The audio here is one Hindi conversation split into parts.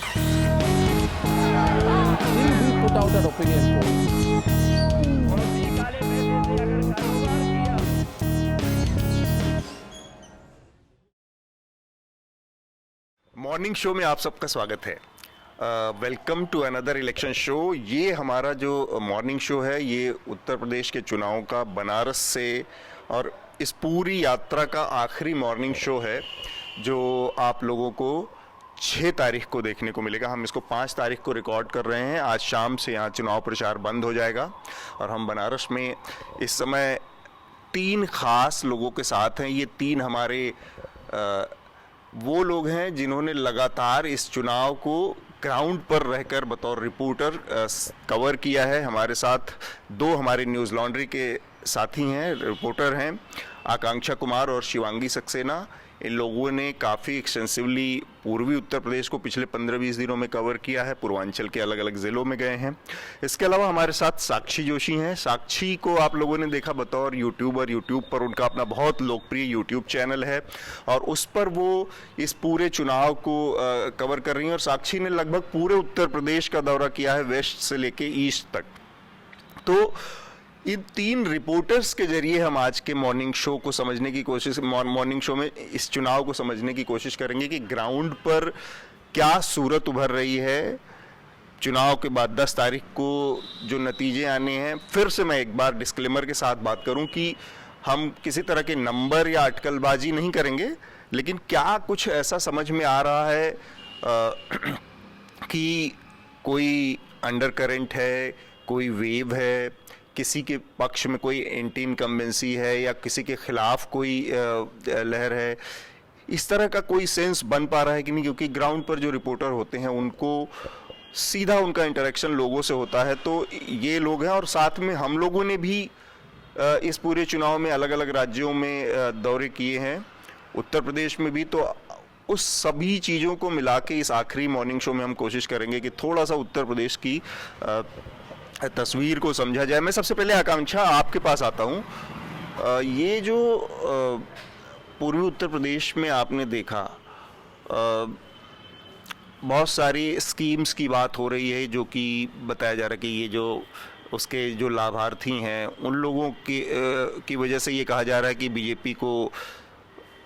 Will we put out an opinion poll? Morning show में आप सबका स्वागत है। Welcome to another election show. ये हमारा जो मॉर्निंग शो है ये उत्तर प्रदेश के चुनाव का बनारस से और इस पूरी यात्रा का आखिरी मॉर्निंग शो है जो आप लोगों को 6 तारीख को देखने को मिलेगा। हम इसको 5 तारीख को रिकॉर्ड कर रहे हैं। आज शाम से यहाँ चुनाव प्रचार बंद हो जाएगा और हम बनारस में इस समय 3 खास लोगों के साथ हैं। ये 3 हमारे वो लोग हैं जिन्होंने लगातार इस चुनाव को ग्राउंड पर रहकर बतौर रिपोर्टर कवर किया है। हमारे साथ 2 हमारे न्यूज़ लॉन्ड्री के साथी हैं, रिपोर्टर हैं, आकांक्षा कुमार और शिवांगी सक्सेना। इन लोगों ने काफ़ी एक्सटेंसिवली पूर्वी उत्तर प्रदेश को पिछले 15-20 दिनों में कवर किया है। पूर्वांचल के अलग अलग ज़िलों में गए हैं। इसके अलावा हमारे साथ साक्षी जोशी हैं। साक्षी को आप लोगों ने देखा बतौर यूट्यूबर। यूट्यूब पर उनका अपना बहुत लोकप्रिय यूट्यूब चैनल है और उस पर वो इस पूरे चुनाव को कवर कर रही हैं। और साक्षी ने लगभग पूरे उत्तर प्रदेश का दौरा किया है, वेस्ट से लेके ईस्ट तक। तो इन 3 रिपोर्टर्स के जरिए हम आज के मॉर्निंग शो को समझने की कोशिश, मॉर्निंग शो में इस चुनाव को समझने की कोशिश करेंगे कि ग्राउंड पर क्या सूरत उभर रही है। चुनाव के बाद 10 तारीख को जो नतीजे आने हैं, फिर से मैं एक बार डिस्क्लेमर के साथ बात करूं कि हम किसी तरह के नंबर या अटकलबाजी नहीं करेंगे, लेकिन क्या कुछ ऐसा समझ में आ रहा है कि कोई अंडर करंट है, कोई वेव है, किसी के पक्ष में कोई एंटी इनकम्बेंसी है या किसी के खिलाफ कोई लहर है, इस तरह का कोई सेंस बन पा रहा है कि नहीं। क्योंकि ग्राउंड पर जो रिपोर्टर होते हैं उनको सीधा उनका इंटरेक्शन लोगों से होता है। तो ये लोग हैं और साथ में हम लोगों ने भी इस पूरे चुनाव में अलग अलग राज्यों में दौरे किए हैं, उत्तर प्रदेश में भी। तो उस सभी चीज़ों को मिला के इस आखिरी मॉर्निंग शो में हम कोशिश करेंगे कि थोड़ा सा उत्तर प्रदेश की तस्वीर को समझा जाए। मैं सबसे पहले आकांक्षा आपके पास आता हूँ। ये जो पूर्वी उत्तर प्रदेश में आपने देखा, बहुत सारी स्कीम्स की बात हो रही है जो कि बताया जा रहा है कि ये जो उसके जो लाभार्थी हैं उन लोगों की वजह से ये कहा जा रहा है कि बीजेपी को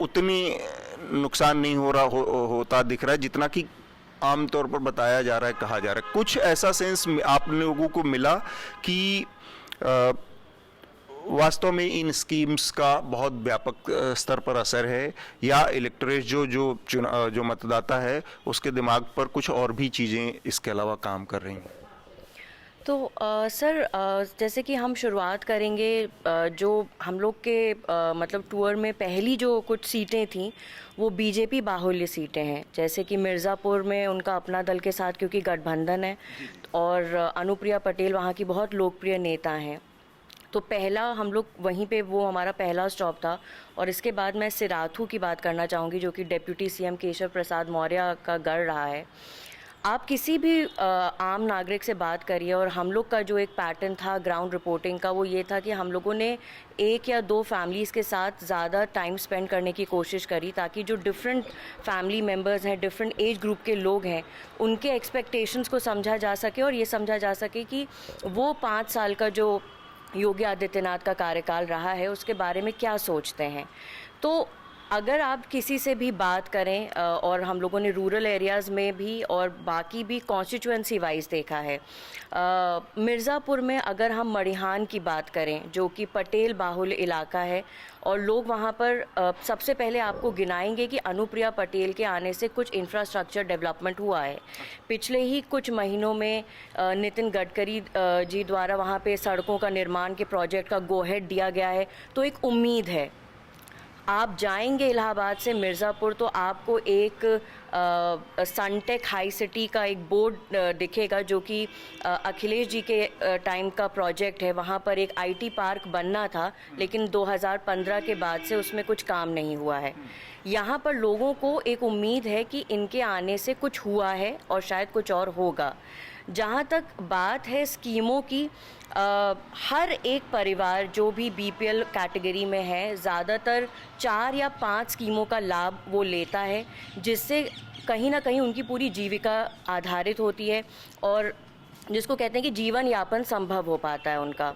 उतनी नुकसान नहीं होता दिख रहा है जितना कि आमतौर पर बताया जा रहा है, कहा जा रहा है। कुछ ऐसा सेंस आप लोगों को मिला कि वास्तव में इन स्कीम्स का बहुत व्यापक स्तर पर असर है या इलेक्टोरेट जो मतदाता है उसके दिमाग पर कुछ और भी चीज़ें इसके अलावा काम कर रही हैं? तो सर, जैसे कि हम शुरुआत करेंगे, जो हम लोग के मतलब टूर में पहली जो कुछ सीटें थीं वो बीजेपी बाहुल्य सीटें हैं। जैसे कि मिर्ज़ापुर में उनका अपना दल के साथ क्योंकि गठबंधन है और अनुप्रिया पटेल वहाँ की बहुत लोकप्रिय नेता हैं। तो पहला हम लोग वहीं पे, वो हमारा पहला स्टॉप था। और इसके बाद मैं सिराथू की बात करना चाहूँगी जो कि डिप्टी सीएम केशव प्रसाद मौर्य का गढ़ रहा है। आप किसी भी आम नागरिक से बात करिए और हम लोग का जो एक पैटर्न था ग्राउंड रिपोर्टिंग का वो ये था कि हम लोगों ने 1 या 2 फैमिलीज़ के साथ ज़्यादा टाइम स्पेंड करने की कोशिश करी ताकि जो डिफरेंट फैमिली मेम्बर्स हैं, डिफरेंट एज ग्रुप के लोग हैं, उनके एक्सपेक्टेशंस को समझा जा सके और ये समझा जा सके कि वो 5 साल का जो योगी आदित्यनाथ का कार्यकाल रहा है उसके बारे में क्या सोचते हैं। तो अगर आप किसी से भी बात करें, और हम लोगों ने रूरल एरियाज़ में भी और बाकी भी कॉन्स्टिट्यूएंसी वाइज देखा है, मिर्ज़ापुर में अगर हम मड़िहान की बात करें जो कि पटेल बाहुल्य इलाका है और लोग वहाँ पर सबसे पहले आपको गिनाएंगे कि अनुप्रिया पटेल के आने से कुछ इंफ्रास्ट्रक्चर डेवलपमेंट हुआ है। पिछले ही कुछ महीनों में नितिन गडकरी जी द्वारा वहाँ पे सड़कों का निर्माण के प्रोजेक्ट का गो हेड दिया गया है। तो एक उम्मीद है। आप जाएंगे इलाहाबाद से मिर्ज़ापुर तो आपको एक सनटेक हाई सिटी का एक बोर्ड दिखेगा जो कि अखिलेश जी के टाइम का प्रोजेक्ट है। वहाँ पर एक आईटी पार्क बनना था लेकिन 2015 के बाद से उसमें कुछ काम नहीं हुआ है। यहाँ पर लोगों को एक उम्मीद है कि इनके आने से कुछ हुआ है और शायद कुछ और होगा। जहाँ तक बात है स्कीमों की, हर एक परिवार जो भी बीपीएल कैटेगरी में है ज़्यादातर 4 या 5 स्कीमों का लाभ वो लेता है, जिससे कहीं ना कहीं उनकी पूरी जीविका आधारित होती है और जिसको कहते हैं कि जीवन यापन संभव हो पाता है उनका।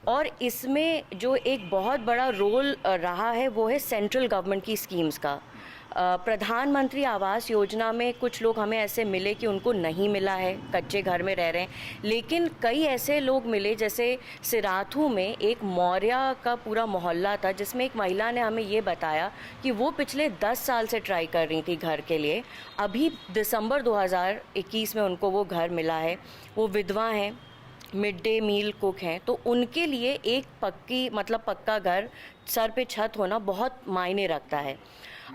और इसमें जो एक बहुत बड़ा रोल रहा है वो है सेंट्रल गवर्नमेंट की स्कीम्स का। प्रधानमंत्री आवास योजना में कुछ लोग हमें ऐसे मिले कि उनको नहीं मिला है, कच्चे घर में रह रहे हैं, लेकिन कई ऐसे लोग मिले, जैसे सिराथू में एक मौर्य का पूरा मोहल्ला था जिसमें एक महिला ने हमें ये बताया कि वो पिछले 10 साल से ट्राई कर रही थी घर के लिए। अभी दिसंबर 2021 में उनको वो घर मिला है। वो विधवा हैं, मिड डे मील कुक हैं, तो उनके लिए एक पक्का घर, सर पे छत होना बहुत मायने रखता है।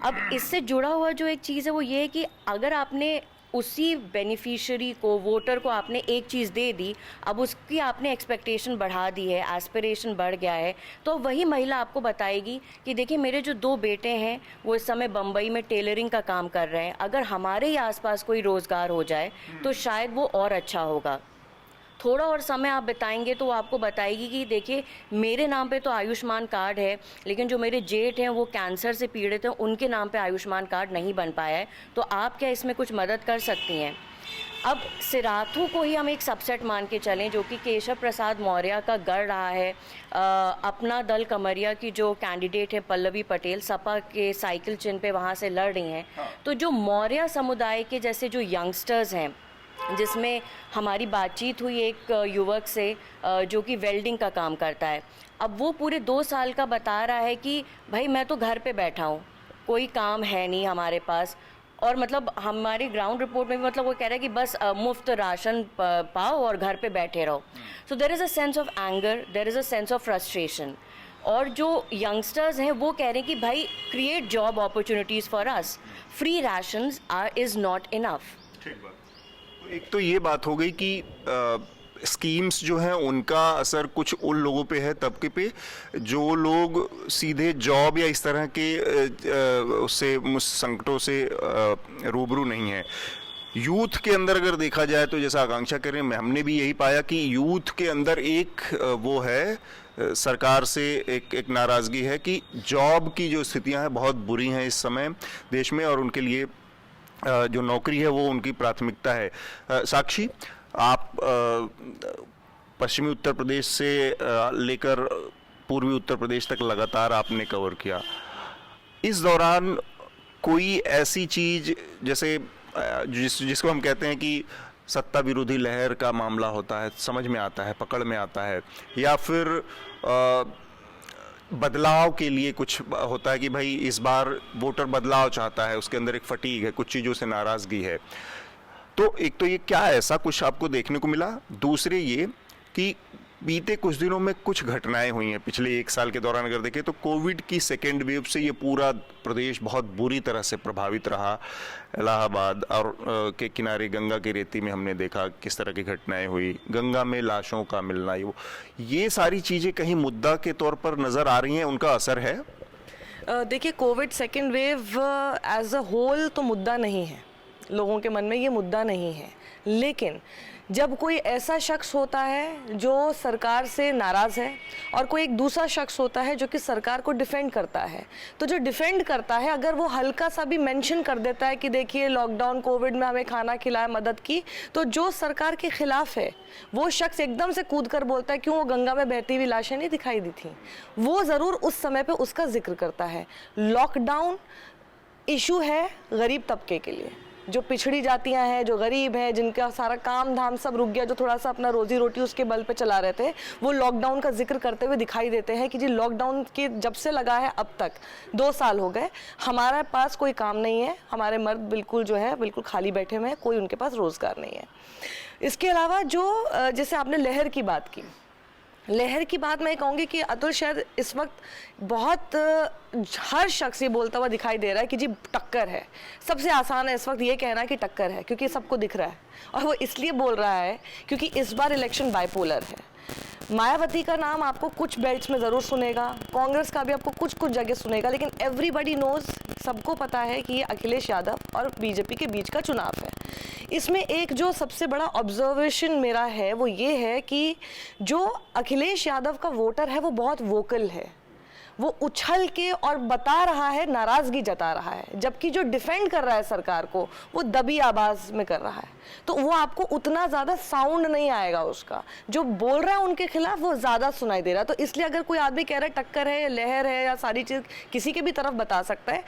अब इससे जुड़ा हुआ जो एक चीज़ है वो ये है कि अगर आपने उसी बेनिफिशियरी को, वोटर को आपने एक चीज़ दे दी, अब उसकी आपने एक्सपेक्टेशन बढ़ा दी है, एस्पिरेशन बढ़ गया है, तो वही महिला आपको बताएगी कि देखिए मेरे जो 2 बेटे हैं वो इस समय बम्बई में टेलरिंग का काम कर रहे हैं, अगर हमारे ही आसपास कोई रोज़गार हो जाए तो शायद वो और अच्छा होगा। थोड़ा और समय आप बिताएंगे तो वो आपको बताएगी कि देखिए मेरे नाम पे तो आयुष्मान कार्ड है, लेकिन जो मेरे जेठ हैं वो कैंसर से पीड़ित हैं, उनके नाम पे आयुष्मान कार्ड नहीं बन पाया है, तो आप क्या इसमें कुछ मदद कर सकती हैं। अब सिराथू को ही हम एक सबसेट मान के चलें, जो कि केशव प्रसाद मौर्य का गढ़ रहा है। अपना दल कमरिया की जो कैंडिडेट है पल्लवी पटेल, सपा के साइकिल चिन्ह पे वहाँ से लड़ रही हैं। तो जो मौर्य समुदाय के जैसे जो यंगस्टर्स हैं, जिसमें हमारी बातचीत हुई एक युवक से जो कि वेल्डिंग का काम करता है, अब वो पूरे 2 साल का बता रहा है कि भाई मैं तो घर पे बैठा हूँ, कोई काम है नहीं हमारे पास, और मतलब हमारी ग्राउंड रिपोर्ट में भी मतलब वो कह रहा है कि बस मुफ्त राशन पाओ और घर पे बैठे रहो। So there is a sense of anger, there is a sense of frustration. और जो यंगस्टर्स हैं वो कह रहे हैं कि भाई create job opportunities for us, free rations is not enough. ठीक बात। एक तो ये बात हो गई कि स्कीम्स जो हैं उनका असर कुछ उन लोगों पे है, तबके पे जो लोग सीधे जॉब या इस तरह के उससे संकटों से रूबरू नहीं है। यूथ के अंदर अगर देखा जाए तो जैसा आकांक्षा कर रहे हैं, हमने भी यही पाया कि यूथ के अंदर एक वो है, सरकार से एक नाराज़गी है कि जॉब की जो स्थितियां हैं बहुत बुरी हैं इस समय देश में, और उनके लिए जो नौकरी है वो उनकी प्राथमिकता है। साक्षी, आप पश्चिमी उत्तर प्रदेश से लेकर पूर्वी उत्तर प्रदेश तक लगातार आपने कवर किया। इस दौरान कोई ऐसी चीज़ जैसे जिसको हम कहते हैं कि सत्ता विरोधी लहर का मामला होता है, समझ में आता है, पकड़ में आता है, या फिर बदलाव के लिए कुछ होता है कि भाई इस बार वोटर बदलाव चाहता है, उसके अंदर एक फटीग है, कुछ चीज़ों से नाराज़गी है, तो एक तो ये क्या ऐसा कुछ आपको देखने को मिला? दूसरे ये कि बीते कुछ दिनों में कुछ घटनाएं हुई हैं पिछले 1 साल के दौरान, अगर देखें तो कोविड की सेकेंड वेव से ये पूरा प्रदेश बहुत बुरी तरह से प्रभावित रहा। इलाहाबाद और के किनारे गंगा की रेती में हमने देखा किस तरह की घटनाएं हुई, गंगा में लाशों का मिलना, ये सारी चीज़ें कहीं मुद्दा के तौर पर नज़र आ रही हैं, उनका असर है? देखिए, covid second wave as a whole तो मुद्दा नहीं है, लोगों के मन में ये मुद्दा नहीं है, लेकिन जब कोई ऐसा शख्स होता है जो सरकार से नाराज़ है और कोई एक दूसरा शख्स होता है जो कि सरकार को डिफेंड करता है, तो जो डिफेंड करता है अगर वो हल्का सा भी मेंशन कर देता है कि देखिए लॉकडाउन कोविड में हमें खाना खिलाया, मदद की, तो जो सरकार के खिलाफ है वो शख्स एकदम से कूद कर बोलता है क्यों वो गंगा में बहती हुई लाशें नहीं दिखाई दी थी, वो ज़रूर उस समय पर उसका जिक्र करता है। लॉकडाउन इशू है गरीब तबके के लिए, जो पिछड़ी जातियां हैं, जो गरीब हैं, जिनका सारा काम धाम सब रुक गया, जो थोड़ा सा अपना रोजी रोटी उसके बल पे चला रहे थे, वो लॉकडाउन का जिक्र करते हुए दिखाई देते हैं कि जी लॉकडाउन के जब से लगा है अब तक 2 साल हो गए, हमारे पास कोई काम नहीं है, हमारे मर्द बिल्कुल जो है बिल्कुल खाली बैठे हुए हैं, कोई उनके पास रोज़गार नहीं है। इसके अलावा जो जैसे आपने लहर की बात की, लहर की बात मैं कहूँगी कि अतुल शायद इस वक्त बहुत हर शख्स ये बोलता हुआ दिखाई दे रहा है कि जी टक्कर है। सबसे आसान है इस वक्त ये कहना कि टक्कर है, क्योंकि सबको दिख रहा है, और वो इसलिए बोल रहा है क्योंकि इस बार इलेक्शन बाइपोलर है। मायावती का नाम आपको कुछ बेल्ट्स में ज़रूर सुनेगा, कांग्रेस का भी आपको कुछ कुछ जगह सुनेगा, लेकिन एवरीबडी नोज, सबको पता है कि ये अखिलेश यादव और बीजेपी के बीच का चुनाव है। इसमें एक जो सबसे बड़ा ऑब्जर्वेशन मेरा है वो ये है कि जो अखिलेश यादव का वोटर है वो बहुत वोकल है, वो उछल के और बता रहा है, नाराजगी जता रहा है, जबकि जो डिफेंड कर रहा है सरकार को वो दबी आवाज में कर रहा है। तो वो आपको उतना ज्यादा साउंड नहीं आएगा, उसका जो बोल रहा है उनके खिलाफ वो ज्यादा सुनाई दे रहा है। तो इसलिए अगर कोई आदमी कह रहा है टक्कर है, लहर है या सारी चीज किसी के भी तरफ बता सकता है,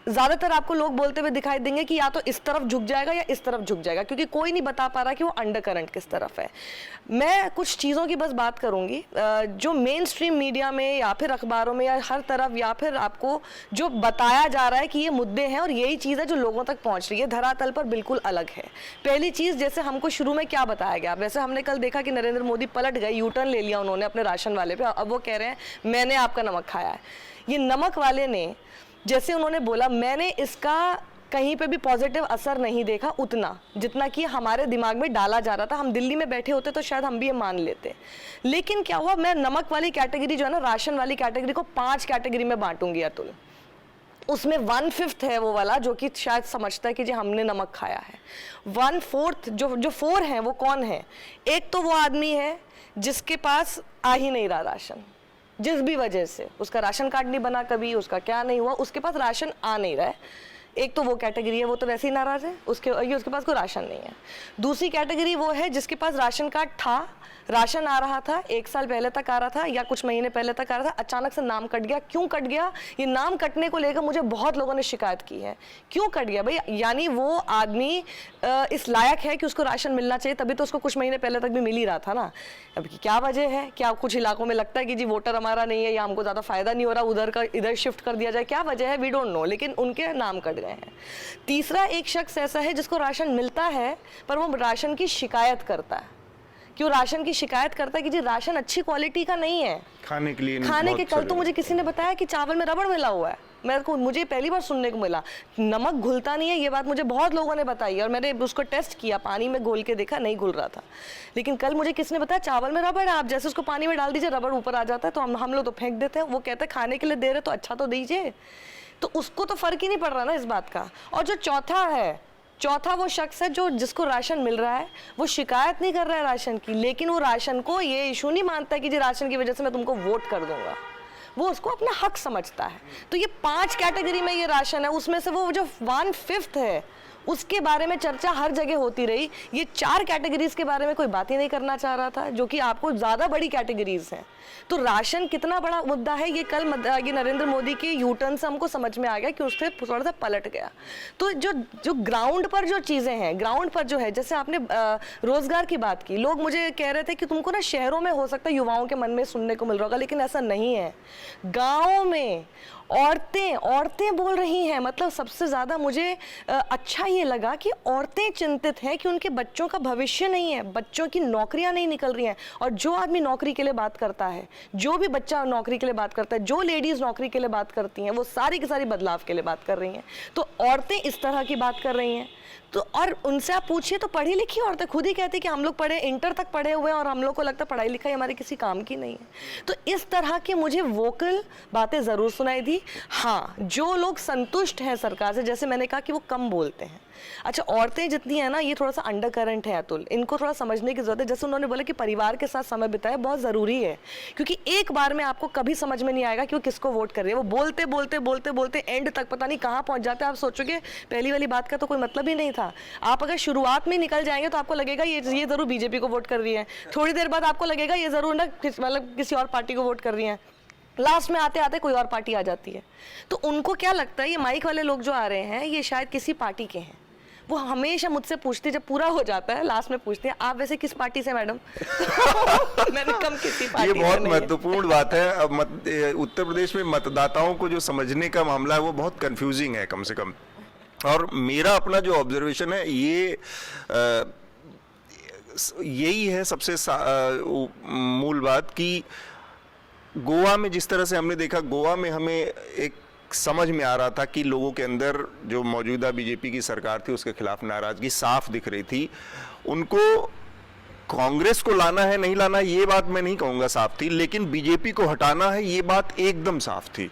ज्यादातर आपको लोग बोलते हुए दिखाई देंगे कि या तो इस तरफ झुक जाएगा या इस तरफ झुक जाएगा, क्योंकि कोई नहीं बता पा रहा कि वो अंडर करंट किस तरफ है। मैं कुछ चीज़ों की बस बात करूंगी जो मेन स्ट्रीम मीडिया में या फिर अखबारों में या हर तरफ या फिर आपको जो बताया जा रहा है कि ये मुद्दे हैं और यही चीज़ है जो लोगों तक पहुंच रही है, धरातल पर बिल्कुल अलग है। पहली चीज़, जैसे हमको शुरू में क्या बताया गया, वैसे हमने कल देखा कि नरेंद्र मोदी पलट गए, यू टर्न ले लिया उन्होंने अपने राशन वाले पे। अब वो कह रहे हैं मैंने आपका नमक खाया है। ये नमक वाले ने, जैसे उन्होंने बोला, मैंने इसका कहीं पे भी पॉजिटिव असर नहीं देखा उतना जितना कि हमारे दिमाग में डाला जा रहा था। हम दिल्ली में बैठे होते तो शायद हम भी ये मान लेते, लेकिन क्या हुआ, मैं नमक वाली कैटेगरी जो है ना, राशन वाली कैटेगरी को 5 कैटेगरी में बांटूंगी अतुल। उसमें 1/5 है वो वाला जो कि शायद समझता है कि जी हमने नमक खाया है। 1/4 जो 4 है वो कौन है? एक तो वो आदमी है जिसके पास आ ही नहीं रहा राशन, जिस भी वजह से उसका राशन कार्ड नहीं बना, कभी उसका क्या नहीं हुआ, उसके पास राशन आ नहीं रहा है। एक तो वो कैटेगरी है, वो तो वैसे ही नाराज है, उसके पास कोई राशन नहीं है। दूसरी कैटेगरी वो है जिसके पास राशन कार्ड था, राशन आ रहा था, 1 साल पहले तक आ रहा था या कुछ महीने पहले तक आ रहा था, अचानक से नाम कट गया। क्यों कट गया? ये नाम कटने को लेकर मुझे बहुत लोगों ने शिकायत की है। क्यों कट गया भाई? यानी वो आदमी इस लायक है कि उसको राशन मिलना चाहिए, तभी तो उसको कुछ महीने पहले तक भी मिल ही रहा था ना। अब क्या वजह है? क्या कुछ इलाकों में लगता है कि जी वोटर हमारा नहीं है या हमको ज़्यादा फायदा नहीं हो रहा, उधर का इधर शिफ्ट कर दिया जाए, क्या वजह है? वी डोंट नो, लेकिन उनके नाम कट गए हैं। तीसरा एक शख्स ऐसा है जिसको राशन मिलता है पर वो राशन की शिकायत करता है। क्यों राशन की शिकायत करता है? कि जी राशन अच्छी क्वालिटी का नहीं है खाने के लिए, खाने के। कल तो मुझे किसी ने बताया कि चावल में रबड़ मिला हुआ है, मुझे पहली बार सुनने को मिला। नमक घुलता नहीं है, ये बात मुझे बहुत लोगों ने बताई और मैंने उसको टेस्ट किया, पानी में घोल के देखा, नहीं घुल रहा था। लेकिन कल मुझे किसी ने बताया चावल में रबड़ है, आप जैसे उसको पानी में डाल दीजिए रबड़ ऊपर आ जाता है, तो हम लोग तो फेंक देते हैं। वो कहते हैं खाने के लिए दे रहे तो अच्छा तो दीजिए। तो उसको तो फर्क ही नहीं पड़ रहा ना इस बात का। और जो चौथा वो शख्स है जो जिसको राशन मिल रहा है, वो शिकायत नहीं कर रहा है राशन की, लेकिन वो राशन को ये इशू नहीं मानता है कि जी राशन की वजह से मैं तुमको वोट कर दूंगा, वो उसको अपना हक समझता है। तो ये 5 कैटेगरी में ये राशन है, उसमें से वो जो 1/5 है उसके बारे में चर्चा हर जगह होती रही। ये 4 कैटेगरीज के बारे में कोई बात ही नहीं करना चाह रहा था, जो कि आपको ज़्यादा बड़ी कैटेगरीज हैं। तो राशन कितना बड़ा मुद्दा है ये कल ये नरेंद्र मोदी के यू टर्न से हमको समझ में आ गया कि उससे थोड़ा सा पलट गया। तो जो ग्राउंड पर जो चीज़ें हैं, ग्राउंड पर जो है, जैसे आपने रोजगार की बात की, लोग मुझे कह रहे थे कि तुमको ना शहरों में हो सकता है युवाओं के मन में सुनने को मिल रहा होगा, लेकिन ऐसा नहीं है। गाँव में औरतें बोल रही हैं। मतलब सबसे ज़्यादा मुझे अच्छा ये लगा कि औरतें चिंतित हैं कि उनके बच्चों का भविष्य नहीं है, बच्चों की नौकरियां नहीं निकल रही हैं। और जो आदमी नौकरी के लिए बात करता है, जो भी बच्चा नौकरी के लिए बात करता है, जो लेडीज़ नौकरी के लिए बात करती हैं, वो सारी की सारी बदलाव के लिए बात कर रही हैं। तो औरतें इस तरह की बात कर रही हैं। तो और उनसे आप पूछिए तो पढ़ी लिखी औरतें खुद ही कहती कि हम लोग पढ़े, इंटर तक पढ़े हुए हैं और हम लोग को लगता है पढ़ाई लिखाई हमारे किसी काम की नहीं है। तो इस तरह की मुझे वोकल बातें ज़रूर सुनाई दी। हाँ, जो लोग संतुष्ट हैं सरकार से, जैसे मैंने कहा कि वो कम बोलते हैं। अच्छा, औरतें जितनी है ना, ये थोड़ा सा अंडर करंट है अतुल, इनको थोड़ा समझने की जरूरत है। जैसे उन्होंने बोला कि परिवार के साथ समय बिताए, बहुत ज़रूरी है, क्योंकि एक बार में आपको कभी समझ में नहीं आएगा कि वो किसको वोट कर रही है। वो बोलते एंड तक पता नहीं कहाँ पहुँच जाते हैं। आप सोचोगे पहली वाली बात का तो कोई मतलब ही नहीं था। आप अगर शुरुआत में निकल जाएंगे तो आपको लगेगा ये ज़रूर बीजेपी को वोट कर रही है, थोड़ी देर बाद आपको लगेगा ये ज़रूर ना मतलब किसी और पार्टी को वोट कर रही है, लास्ट में आते आते कोई और पार्टी आ जाती है। तो उनको क्या लगता है, ये माइक वाले लोग जो आ रहे हैं ये शायद किसी पार्टी के हैं। वो हमेशा मुझसे पूछती, जब पूरा हो जाता है लास्ट में पूछते हैं आप वैसे किस पार्टी से मैडम? मैंने कम किसी पार्टी। ये बहुत महत्वपूर्ण बात है। अब उत्तर प्रदेश में मतदाताओं को जो समझने का मामला है वो बहुत कंफ्यूजिंग है कम से कम। और मेरा अपना जो ऑब्जर्वेशन है यही है सबसे मूल बात कि गोवा में जिस तरह से हमने देखा, गोवा में हमें एक समझ में आ रहा था कि लोगों के अंदर जो मौजूदा बीजेपी की सरकार थी उसके खिलाफ नाराजगी साफ दिख रही थी। उनको कांग्रेस को लाना है नहीं लाना है ये बात मैं नहीं कहूंगा साफ थी, लेकिन बीजेपी को हटाना है ये बात एकदम साफ थी।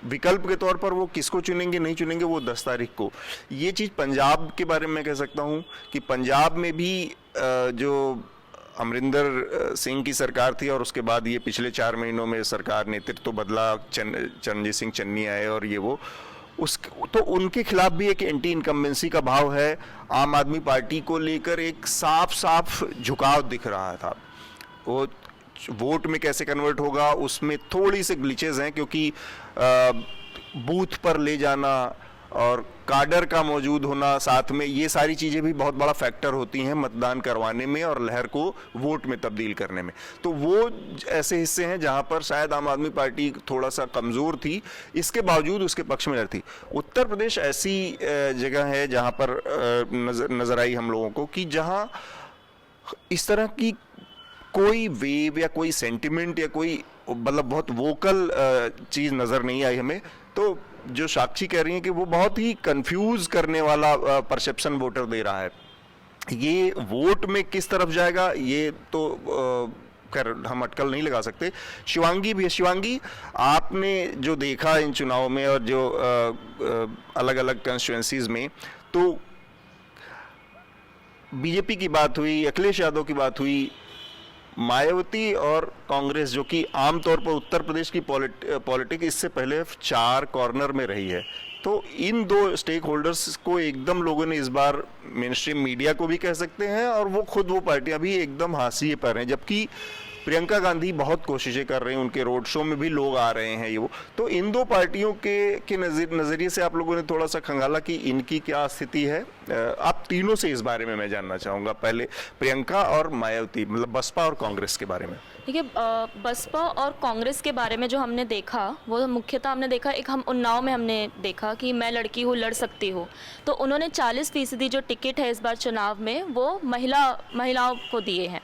विकल्प के तौर पर वो किसको चुनेंगे नहीं चुनेंगे वो 10 तारीख को। ये चीज़ पंजाब के बारे में कह सकता हूँ कि पंजाब में भी जो अमरिंदर सिंह की सरकार थी और उसके बाद ये पिछले 4 महीनों में सरकार नेतृत्व तो बदला, चरणजीत सिंह चन्नी आए और ये वो तो उनके खिलाफ भी एक एंटी इनकम्बेंसी का भाव है। आम आदमी पार्टी को लेकर एक साफ साफ झुकाव दिख रहा था। वो वोट में कैसे कन्वर्ट होगा उसमें थोड़ी से ग्लिचेस हैं, क्योंकि बूथ पर ले जाना और काडर का मौजूद होना साथ में, ये सारी चीज़ें भी बहुत बड़ा फैक्टर होती हैं मतदान करवाने में और लहर को वोट में तब्दील करने में। तो वो ऐसे हिस्से हैं जहां पर शायद आम आदमी पार्टी थोड़ा सा कमज़ोर थी, इसके बावजूद उसके पक्ष में रहती। उत्तर प्रदेश ऐसी जगह है जहां पर नज़र आई हम लोगों को कि जहां इस तरह की कोई वेव या कोई सेंटिमेंट या कोई मतलब बहुत वोकल चीज़ नज़र नहीं आई हमें। तो जो साक्षी कह रही हैं कि वो बहुत ही कंफ्यूज करने वाला परसेप्शन वोटर दे रहा है। ये वोट में किस तरफ जाएगा ये तो कर हम अटकल नहीं लगा सकते। शिवांगी भी है। शिवांगी, आपने जो देखा इन चुनाव में और जो अलग अलग कंस्टिट्यूएंसीज में, तो बीजेपी की बात हुई, अखिलेश यादव की बात हुई, मायावती और कांग्रेस जो कि आमतौर पर उत्तर प्रदेश की पॉलिटिक्स इससे पहले 4 कॉर्नर में रही है, तो इन 2 स्टेक होल्डर्स को एकदम लोगों ने इस बार मेन स्ट्रीम मीडिया को भी कह सकते हैं और वो पार्टियां भी एकदम हाशिए पर हैं। जबकि प्रियंका गांधी बहुत कोशिशें कर रहे हैं, उनके रोड शो में भी लोग आ रहे हैं। ये वो तो इन 2 पार्टियों के नज़रिए से आप लोगों ने थोड़ा सा खंगाला कि इनकी क्या स्थिति है। आप तीनों से इस बारे में मैं जानना चाहूँगा, पहले प्रियंका और मायावती, मतलब बसपा और कांग्रेस के बारे में। देखिए, बसपा और कांग्रेस के बारे में जो हमने देखा वो मुख्यतः हमने देखा, एक हम उन्नाव में हमने देखा कि मैं लड़की हूँ लड़ सकती हूँ, तो उन्होंने 40% जो टिकट है इस बार चुनाव में वो महिलाओं को दिए हैं।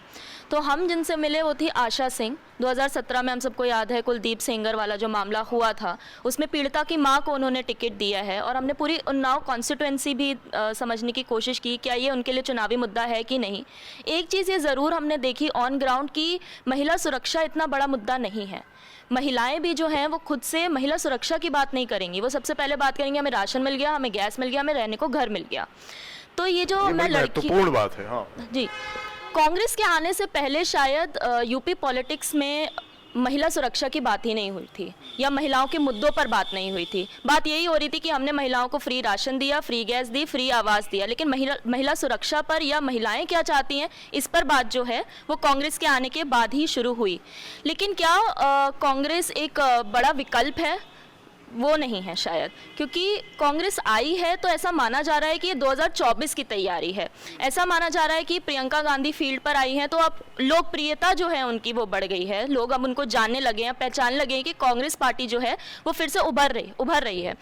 तो हम जिनसे मिले वो थी आशा सिंह। 2017 में हम सबको याद है कुलदीप सेंगर वाला जो मामला हुआ था, उसमें पीड़िता की मां को उन्होंने टिकट दिया है। और हमने पूरी उन्नाव कॉन्स्टिट्यूएंसी भी समझने की कोशिश की क्या ये उनके लिए चुनावी मुद्दा है कि नहीं। एक चीज़ ये ज़रूर हमने देखी ऑन ग्राउंड की महिला सुरक्षा इतना बड़ा मुद्दा नहीं है। महिलाएं भी जो हैं वो खुद से महिला सुरक्षा की बात नहीं करेंगी, वो सबसे पहले बात करेंगे हमें राशन मिल गया, हमें गैस मिल गया, हमें रहने को घर मिल गया। तो ये जो मैं लड़की, महत्वपूर्ण बात है। हाँ जी, कांग्रेस के आने से पहले शायद यूपी पॉलिटिक्स में महिला सुरक्षा की बात ही नहीं हुई थी या महिलाओं के मुद्दों पर बात नहीं हुई थी। बात यही हो रही थी कि हमने महिलाओं को फ्री राशन दिया, फ्री गैस दी, फ्री आवास दिया, लेकिन महिला सुरक्षा पर या महिलाएं क्या चाहती हैं इस पर बात जो है वो कांग्रेस के आने के बाद ही शुरू हुई। लेकिन क्या कांग्रेस एक बड़ा विकल्प है? वो नहीं है शायद, क्योंकि कांग्रेस आई है तो ऐसा माना जा रहा है कि ये 2024 की तैयारी है। ऐसा माना जा रहा है कि प्रियंका गांधी फील्ड पर आई हैं तो अब लोकप्रियता जो है उनकी वो बढ़ गई है, लोग अब उनको जानने लगे हैं, पहचानने लगे हैं कि कांग्रेस पार्टी जो है वो फिर से उभर रही है।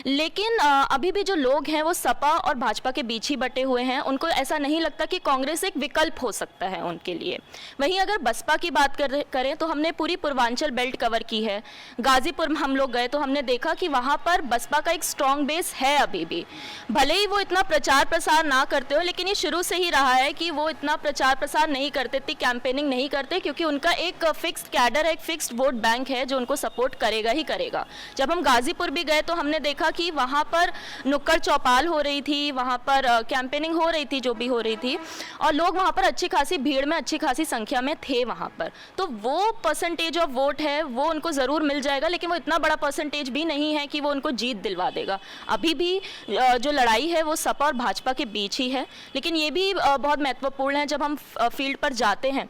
लेकिन अभी भी जो लोग हैं वो सपा और भाजपा के बीच ही बटे हुए हैं, उनको ऐसा नहीं लगता कि कांग्रेस एक विकल्प हो सकता है उनके लिए। वहीं अगर बसपा की बात करें तो हमने पूरी पूर्वांचल बेल्ट कवर की है। गाजीपुर में हम लोग गए तो हमने देखा कि वहां पर बसपा का एक स्ट्रॉन्ग बेस है अभी भी, भले ही वो इतना प्रचार प्रसार ना करते हो, लेकिन ये शुरू से ही रहा है कि वो इतना प्रचार प्रसार नहीं करते, इतनी कैंपेनिंग नहीं करते, क्योंकि उनका एक फिक्स्ड कैडर है, एक फिक्स्ड वोट बैंक है जो उनको सपोर्ट करेगा ही करेगा। जब हम गाजीपुर भी गए तो हमने देखा कि वहां पर नुक्कड़ चौपाल हो रही थी, वहां पर कैंपेनिंग हो रही थी जो भी हो रही थी, और लोग वहां पर अच्छी खासी भीड़ में अच्छी खासी संख्या में थे वहां पर। तो वो परसेंटेज ऑफ वोट है वो उनको ज़रूर मिल जाएगा, लेकिन वो इतना बड़ा परसेंटेज भी नहीं है कि वो उनको जीत दिलवा देगा। अभी भी जो लड़ाई है वो सपा और भाजपा के बीच ही है। लेकिन ये भी बहुत महत्वपूर्ण है, जब हम फील्ड पर जाते हैं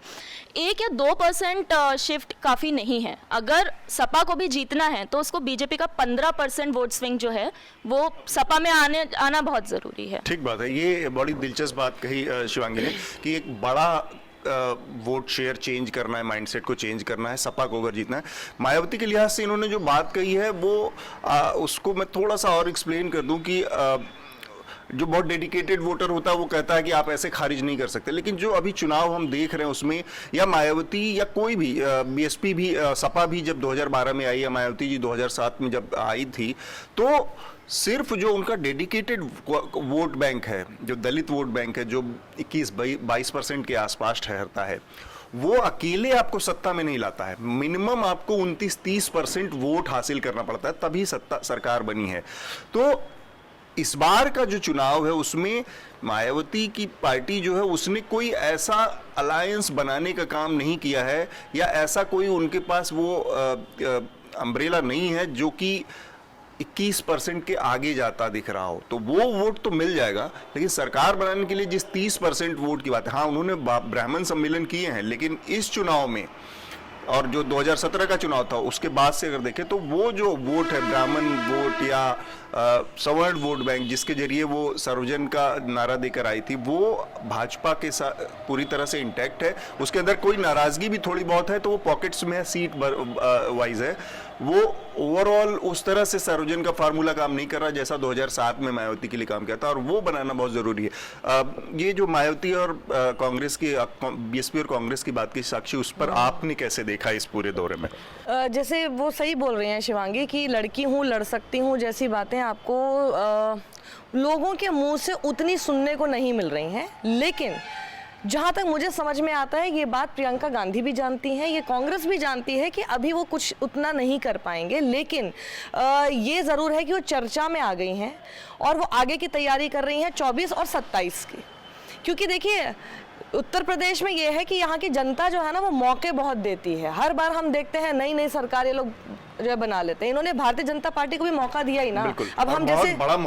1 या 2% शिफ्ट काफ़ी नहीं है। अगर सपा को भी जीतना है तो उसको बीजेपी का 15% वोट स्विंग जो है वो सपा में आना बहुत ज़रूरी है। ठीक बात है, ये बड़ी दिलचस्प बात कही शिवांगी ने कि एक बड़ा वोट शेयर चेंज करना है, माइंडसेट को चेंज करना है सपा को अगर जीतना है। मायावती के लिहाज से इन्होंने जो बात कही है वो उसको मैं थोड़ा सा और एक्सप्लेन कर दूं कि जो बहुत डेडिकेटेड वोटर होता है वो कहता है कि आप ऐसे खारिज नहीं कर सकते, लेकिन जो अभी चुनाव हम देख रहे हैं उसमें या मायावती या कोई भी बीएसपी भी सपा भी जब 2012 में आई या मायावती जी 2007 में जब आई थी, तो सिर्फ जो उनका डेडिकेटेड वोट बैंक है, जो दलित वोट बैंक है, जो 21-22% के आसपास ठहरता है, वो अकेले आपको सत्ता में नहीं लाता है। मिनिमम आपको 29-30% वोट हासिल करना पड़ता है, तभी सत्ता सरकार बनी है। तो इस बार का जो चुनाव है उसमें मायावती की पार्टी जो है उसने कोई ऐसा अलायंस बनाने का काम नहीं किया है, या ऐसा कोई उनके पास वो अम्ब्रेला नहीं है जो कि 21% के आगे जाता दिख रहा हो। तो वो वोट तो मिल जाएगा, लेकिन सरकार बनाने के लिए जिस 30% वोट की बात है, हाँ उन्होंने ब्राह्मण सम्मेलन किए हैं, लेकिन इस चुनाव में और जो 2017 का चुनाव था उसके बाद से अगर देखें तो वो जो वोट है, ब्राह्मण वोट या सवर्ण वोट बैंक, जिसके जरिए वो सर्वजन का नारा देकर आई थी, वो भाजपा के साथ पूरी तरह से इंटैक्ट है। उसके अंदर कोई नाराजगी भी थोड़ी बहुत है तो वो पॉकेट्स में है, सीट वाइज है। वो ओवरऑल उस तरह से सर्वजन का फार्मूला काम नहीं कर रहा जैसा 2007 में मायावती के लिए काम किया था, और वो बनाना बहुत जरूरी है। ये जो मायावती और कांग्रेस की, बीएसपी और कांग्रेस की बात की साक्षी, उस पर आपने कैसे देखा इस पूरे दौरे में? जैसे वो सही बोल रहे हैं शिवांगी कि लड़की हूँ, लड़ सकती हूँ जैसी बातें आपको लोगों के मुंह से उतनी सुनने को नहीं मिल रही हैं, लेकिन जहाँ तक मुझे समझ में आता है ये बात प्रियंका गांधी भी जानती हैं, ये कांग्रेस भी जानती है कि अभी वो कुछ उतना नहीं कर पाएंगे, लेकिन ये ज़रूर है कि वो चर्चा में आ गई हैं और वो आगे की तैयारी कर रही हैं 24 और 27 की। क्योंकि देखिए उत्तर प्रदेश में ये है कि यहाँ की जनता जो है ना वो मौके बहुत देती है। हर बार हम देखते हैं नई नई सरकार ये लोग जो बना लेते हैं। इन्होंने भारतीय जनता पार्टी को भी मौका दिया ही ना। अब हम जैसे बहुत बड़ा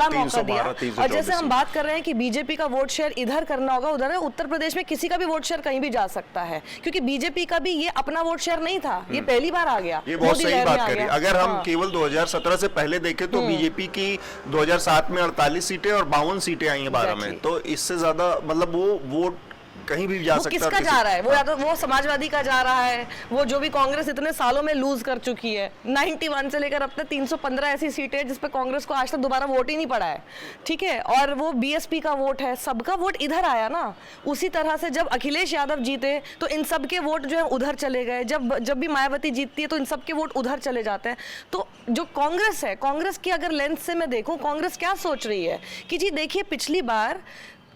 मौका दिया, और जैसे हम बात कर रहे हैं कि बीजेपी का वोट शेयर इधर करना होगा उधर, उत्तर प्रदेश में किसी का भी वोट शेयर कहीं भी जा सकता है, क्योंकि बीजेपी का भी ये अपना वोट शेयर नहीं था, ये पहली बार आ गया। ये बहुत सही बात करी। अगर हम केवल 2017 से पहले देखें तो बीजेपी की 2007 में 48 सीटें और 52 सीटें आई हैं 12 में, तो इससे ज्यादा मतलब वो वोट कहीं भी जा सकता है। किसका जा रहा है? वो या तो वो समाजवादी का जा रहा है, वो जो भी कांग्रेस इतने सालों में लूज कर चुकी है, 91 से लेकर अब तक 315 ऐसी सीटें जिस पे कांग्रेस को आज तक दोबारा वोट ही नहीं पड़ा है, ठीक है। और वो बीएसपी का वोट है, सबका वोट इधर आया ना। उसी तरह से जब अखिलेश यादव जीते तो इन सब के वोट जो है उधर चले गए, जब भी मायावती जीतती है तो इन सब के वोट उधर चले जाते हैं। तो जो कांग्रेस है, कांग्रेस की अगर लेंस से मैं देखूं, कांग्रेस क्या सोच रही है कि जी देखिए पिछली बार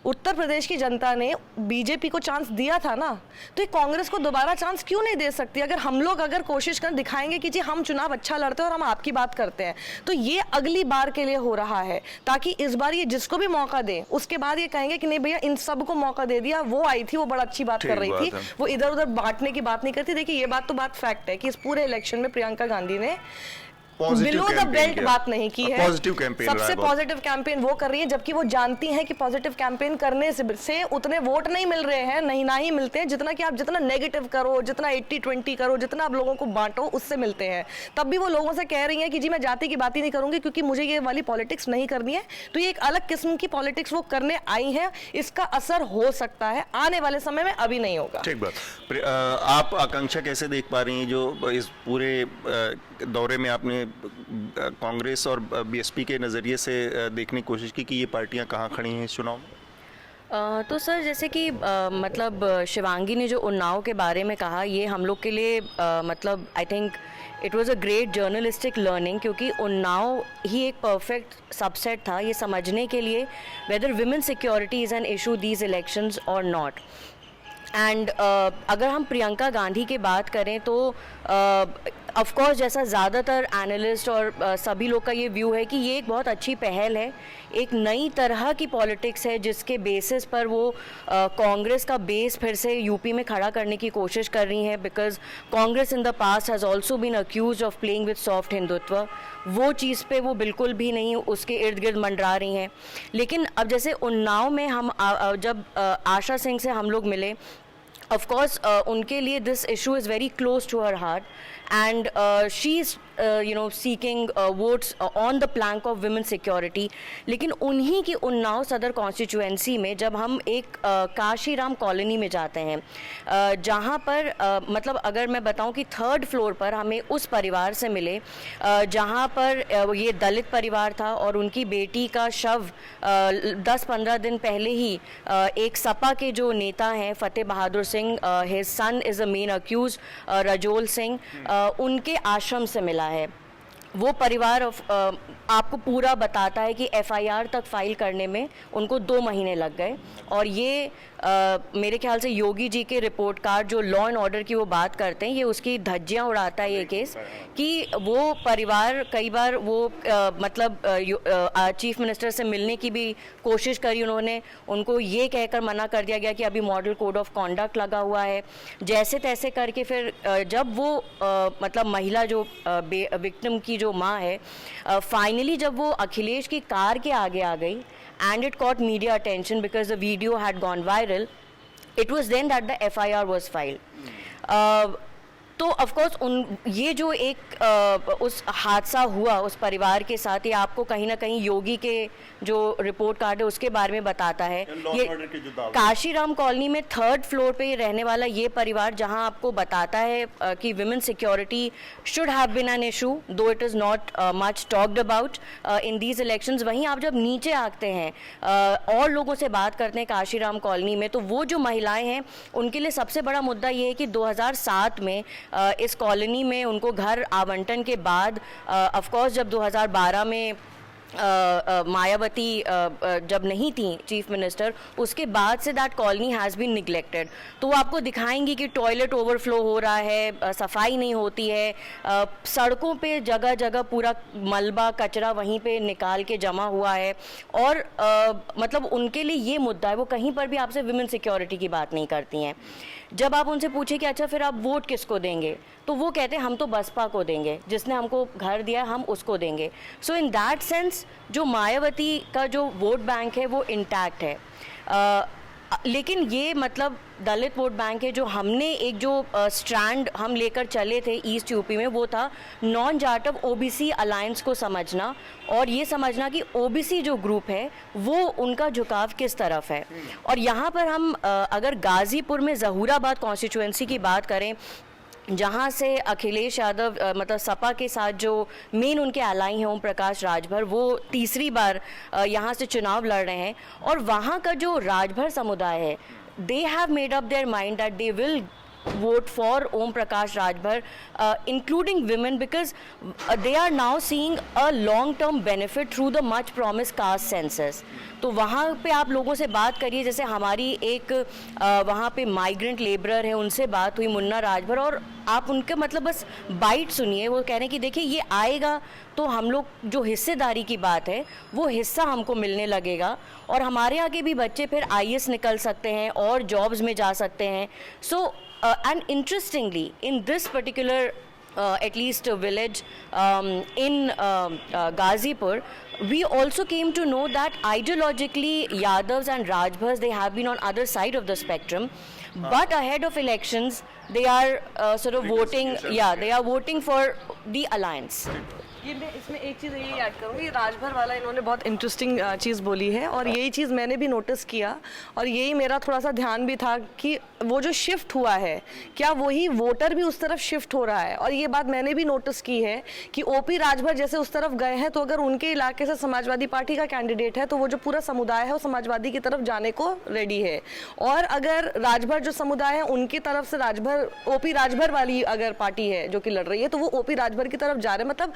उत्तर प्रदेश की जनता ने बीजेपी को चांस दिया था ना, तो ये कांग्रेस को दोबारा चांस क्यों नहीं दे सकती? अगर हम लोग कोशिश कर दिखाएंगे कि जी हम चुनाव अच्छा लड़ते हैं और हम आपकी बात करते हैं, तो ये अगली बार के लिए हो रहा है, ताकि इस बार ये जिसको भी मौका दें उसके बाद ये कहेंगे कि नहीं भैया इन सबको मौका दे दिया, वो आई थी वो बड़ा अच्छी बात कर रही थी, वो इधर उधर बांटने की बात नहीं करती। देखिए ये बात तो फैक्ट है कि इस पूरे इलेक्शन में प्रियंका गांधी ने बिलो द बेल्ट बात नहीं की है। पॉजिटिव कैंपेन, सबसे पॉजिटिव कैंपेन वो कर रही है, जबकि वो जानती हैं कि पॉजिटिव कैंपेन करने से उतने वोट नहीं मिल रहे हैं, नहीं ना ही मिलते हैं जितना कि आप जितना नेगेटिव करो, जितना 80-20 करो, जितना आप लोगों को बांटो उससे मिलते हैं। तब भी वो लोगों से कह रही हैं कि जी मैं जाति की बात ही नहीं करूंगी क्योंकि मुझे ये वाली पॉलिटिक्स नहीं करनी है। तो ये एक अलग किस्म की पॉलिटिक्स वो करने आई है, इसका असर हो सकता है आने वाले समय में, अभी नहीं होगा। ठीक बात। आप आकांक्षा कैसे देख पा रही हैं जो इस पूरे दौरे में आपने कांग्रेस और बीएसपी के नज़रिए से देखने की कोशिश की कि ये पार्टियां कहाँ खड़ी हैं इस चुनाव में? तो सर जैसे कि मतलब शिवांगी ने जो उन्नाव के बारे में कहा, ये हम लोग के लिए मतलब I think it was a great journalistic learning, क्योंकि उन्नाव ही एक परफेक्ट सबसेट था ये समझने के लिए whether women security is an issue these elections और नॉट। एंड अगर हम प्रियंका गांधी की बात करें तो ऑफ कोर्स जैसा ज़्यादातर एनालिस्ट और सभी लोग का ये व्यू है कि ये एक बहुत अच्छी पहल है, एक नई तरह की पॉलिटिक्स है जिसके बेसिस पर वो कांग्रेस का बेस फिर से यूपी में खड़ा करने की कोशिश कर रही हैं, because Congress in the past has also been accused of playing with soft Hindutva. वो चीज़ पे वो बिल्कुल भी नहीं उसके इर्द गिर्द मंडरा रही हैं। लेकिन अब जैसे उन्नाव में हम जब आशा सिंह से हम लोग मिले, ऑफ कोर्स उनके लिए this issue is very close to her heart and she is seeking votes on the plank of women security, लेकिन उन्हीं की उन्नाव सदर कॉन्स्टिट्यूएंसी में जब हम एक काशीराम कॉलोनी में जाते हैं, जहाँ पर मतलब अगर मैं बताऊँ कि 3rd फ्लोर पर हमें उस परिवार से मिले जहाँ पर ये दलित परिवार था और उनकी बेटी का शव 10-15 दिन पहले ही एक सपा के जो नेता हैं Fateh Bahadur Singh, his son is a main accused, Rajol Singh, उनके आश्रम से मिला है। वो परिवार आपको पूरा बताता है कि FIR तक फाइल करने में उनको 2 महीने लग गए। और ये मेरे ख्याल से योगी जी के रिपोर्ट कार्ड जो लॉ एंड ऑर्डर की वो बात करते हैं, ये उसकी धज्जियां उड़ाता है ये केस कि वो परिवार कई बार वो मतलब चीफ मिनिस्टर से मिलने की भी कोशिश करी उन्होंने, उनको ये कहकर मना कर दिया गया कि अभी मॉडल कोड ऑफ कॉन्डक्ट लगा हुआ है। जैसे तैसे करके फिर जब वो मतलब महिला जो विक्टिम की जो माँ है, फाइनली जब वो अखिलेश की कार के आगे आ गई and it caught media attention because the video had gone viral, it was then that the FIR was filed. तो ऑफ कोर्स ये जो एक उस हादसा हुआ उस परिवार के साथ, ये आपको कहीं ना कहीं योगी के जो रिपोर्ट कार्ड है उसके बारे में बताता है। ये काशीराम कॉलोनी में 3rd फ्लोर पे रहने वाला ये परिवार, जहां आपको बताता है कि women security should have been an issue though it is not much talked about in these elections. वहीं आप जब नीचे आते हैं और लोगों से बात करते हैं काशीराम कॉलोनी में, तो वो जो महिलाएं हैं उनके लिए सबसे बड़ा मुद्दा ये है कि 2007 में इस कॉलोनी में उनको घर आवंटन के बाद ऑफ कोर्स जब 2012 में मायावती जब नहीं थी चीफ मिनिस्टर, उसके बाद से that colony has been neglected. तो वो आपको दिखाएंगी कि टॉयलेट ओवरफ्लो हो रहा है, सफाई नहीं होती है, सड़कों पे जगह जगह पूरा मलबा कचरा वहीं पे निकाल के जमा हुआ है। और मतलब उनके लिए ये मुद्दा है, वो कहीं पर भी आपसे विमेन सिक्योरिटी की बात नहीं करती हैं। जब आप उनसे पूछे कि अच्छा फिर आप वोट किसको देंगे, तो वो कहते हैं हम तो बसपा को देंगे, जिसने हमको घर दिया हम उसको देंगे। सो इन दैट सेंस जो मायावती का जो वोट बैंक है वो इंटैक्ट है। लेकिन ये मतलब दलित वोट बैंक है, जो हमने एक जो स्ट्रैंड हम लेकर चले थे ईस्ट यूपी में, वो था नॉन जाटव OBC अलायंस को समझना और ये समझना कि OBC जो ग्रुप है वो उनका झुकाव किस तरफ है। और यहाँ पर हम अगर गाज़ीपुर में ज़हूराबाद कॉन्स्टिट्यूएंसी की बात करें, जहाँ से अखिलेश यादव मतलब सपा के साथ जो मेन उनके अलाई हैं ओम प्रकाश राजभर, वो तीसरी बार यहाँ से चुनाव लड़ रहे हैं। और वहाँ का जो राजभर समुदाय है, they have made up their mind that they will vote for Om Prakash Rajbhar, including women, because they are now seeing a long-term benefit through the much promised caste census. तो वहाँ पे आप लोगों से बात करिए, जैसे हमारी एक वहाँ पे माइग्रेंट लेबरर है, उनसे बात हुई मुन्ना राजभर, और आप उनके मतलब बस बाइट सुनिए, वो कह रहे हैं कि देखिए ये आएगा तो हम लोग जो हिस्सेदारी की बात है वो हिस्सा हमको मिलने लगेगा और हमारे आगे भी बच्चे फिर IAS निकल सकते हैं और जॉब्स में जा सकते हैं। सो and interestingly in this particular at least village in Gazipur, we also came to know that ideologically Yadavs and Rajbhars, they have been on other side of the spectrum, but ahead of elections they are sort of voting, they are voting for the alliance. ये मैं इसमें एक चीज़ ये ऐड करूँगी, राजभर वाला इन्होंने बहुत इंटरेस्टिंग चीज़ बोली है और यही चीज़ मैंने भी नोटिस किया और यही मेरा थोड़ा सा ध्यान भी था कि वो जो शिफ्ट हुआ है, क्या वही वोटर भी उस तरफ शिफ्ट हो रहा है। और ये बात मैंने भी नोटिस की है कि OP राजभर जैसे उस तरफ गए हैं, तो अगर उनके इलाके से समाजवादी पार्टी का कैंडिडेट है तो वो जो पूरा समुदाय है वो समाजवादी की तरफ जाने को रेडी है। और अगर राजभर जो समुदाय है उनकी तरफ से राजभर OP राजभर वाली अगर पार्टी है जो कि लड़ रही है, तो वो OP राजभर की तरफ जा रहे हैं। मतलब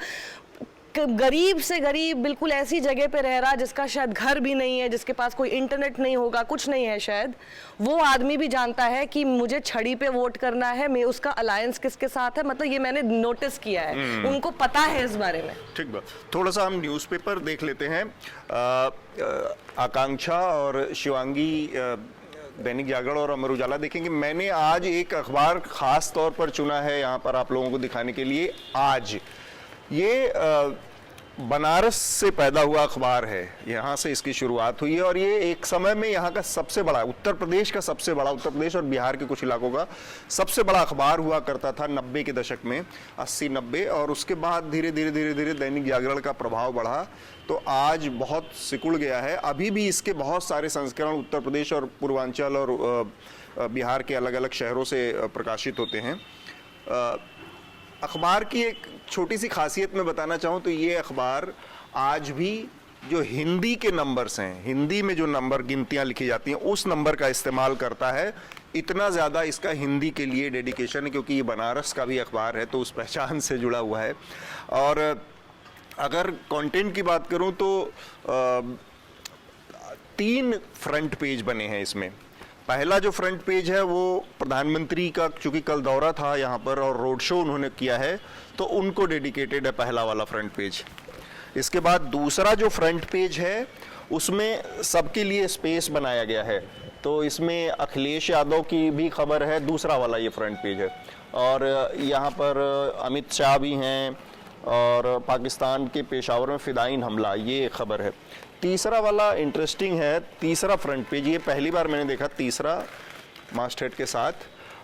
गरीब से गरीब बिल्कुल ऐसी जगह पे रह रहा जिसका शायद घर भी नहीं है, जिसके पास कोई इंटरनेट नहीं होगा, कुछ नहीं है शायद, वो आदमी भी जानता है कि मुझे छड़ी पे वोट करना है, मैं उसका अलायंस किसके साथ है। मतलब ये मैंने नोटिस किया है, उनको पता है इस बारे में। ठीक बात। थोड़ा सा हम न्यूज़पेपर देख लेते हैं। आकांक्षा और शिवांगी दैनिक जागरण और अमर उजाला देखेंगे। मैंने आज एक अखबार खास तौर पर चुना है यहाँ पर आप लोगों को दिखाने के लिए। आज ये बनारस से पैदा हुआ अखबार है, यहाँ से इसकी शुरुआत हुई है और ये एक समय में यहाँ का सबसे बड़ा, उत्तर प्रदेश का सबसे बड़ा, उत्तर प्रदेश और बिहार के कुछ इलाकों का सबसे बड़ा अखबार हुआ करता था 90 के दशक में, 80-90। और उसके बाद धीरे धीरे धीरे धीरे दैनिक जागरण का प्रभाव बढ़ा तो आज बहुत सिकुड़ गया है। अभी भी इसके बहुत सारे संस्करण उत्तर प्रदेश और पूर्वांचल और बिहार के अलग अलग शहरों से प्रकाशित होते हैं। अखबार की एक छोटी सी खासियत मैं बताना चाहूँ तो ये अखबार आज भी जो हिंदी के नंबर्स हैं, हिंदी में जो नंबर गिनतियाँ लिखी जाती हैं उस नंबर का इस्तेमाल करता है। इतना ज़्यादा इसका हिंदी के लिए डेडिकेशन है क्योंकि ये बनारस का भी अखबार है तो उस पहचान से जुड़ा हुआ है। और अगर कंटेंट की बात करूँ तो 3 फ्रंट पेज बने हैं इसमें। पहला जो फ्रंट पेज है वो प्रधानमंत्री का, चूंकि कल दौरा था यहाँ पर और रोड शो उन्होंने किया है तो उनको डेडिकेटेड है पहला वाला फ्रंट पेज। इसके बाद दूसरा जो फ्रंट पेज है उसमें सबके लिए स्पेस बनाया गया है तो इसमें अखिलेश यादव की भी खबर है, दूसरा वाला ये फ्रंट पेज है। और यहाँ पर अमित शाह भी हैं और पाकिस्तान के पेशावर में फिदाइन हमला, ये खबर है। तीसरा वाला इंटरेस्टिंग है, तीसरा फ्रंट पेज, ये पहली बार मैंने देखा तीसरा मास्टहेड के साथ।